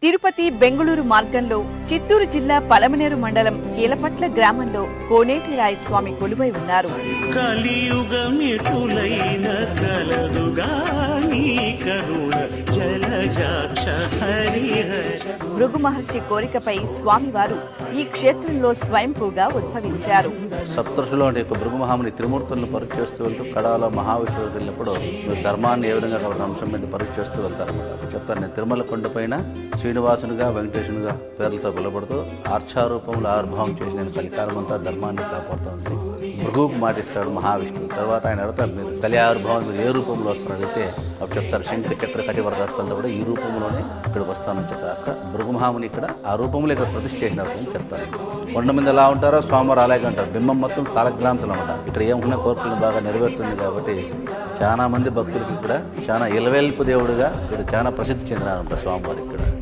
తిరుపతి బెంగుళూరు మార్గంలో చిత్తూరు జిల్లా పలమనేరు మండలం కీలపట్ల గ్రామంలో కోనేటి రాయస్వామి కొలువై ఉన్నారు. కలియుగమిటులైన కలదుగాని కరుణ జలజాక్ష హరిహర. భృగు మహర్షి కోరికపై స్వామివారు ఈ క్షేత్రంలో స్వయంభూగా ఉద్భవించారు. సప్తర్షులు అంటే భృగు మహాముని త్రిమూర్తులను పరీక్ష చేస్తూ వెళ్తూ కడాల మహావిష్ణువుకి వెళ్ళినప్పుడు ధర్మాన్ని ఏ విధంగా కాబట్టి అంశం మీద పరీక్ష చేస్తూ వెళ్తారన్నమాట. చెప్తాను నేను తిరుమల కొండపైన శ్రీనివాసునిగా వెంకటేశునిగా పేర్లతో పిలువబడుతూ ఆర్చారూపంలో ఆవిర్భావం చేసి నేను కలికాలం అంతా ధర్మాన్ని కాపాడుతాను భృగువుకు మాటిస్తాడు మహావిష్ణువు. తర్వాత ఆయన అడతారు మీరు కలి ఆవిర్భావం ఏ రూపంలో వస్తారంటే అప్పుడు చెప్తారు శంఖ చక్ర కటివరదాస్తాలతో కూడా ఈ రూపంలోనే ఇక్కడికి వస్తానని చెప్తారు. అక్కడ భృగు మహాముని ఇక్కడ ఆ రూపంలో ఇక్కడ ప్రతిష్ఠ చేసినట్టు అని చెప్తారు. కొండ మీద ఎలా ఉంటారో స్వామివారు అలాగే అంటారు. బింబం మొత్తం సాలగ్రాంశలు అనమాట. ఇక్కడ ఏమున్న కోరికలు బాగా నెరవేరుతుంది కాబట్టి చాలా మంది భక్తులకి ఇక్కడ చాలా ఇలవేల్పు దేవుడుగా ఇక్కడ చాలా ప్రసిద్ధి చెందినారంట స్వామివారికి.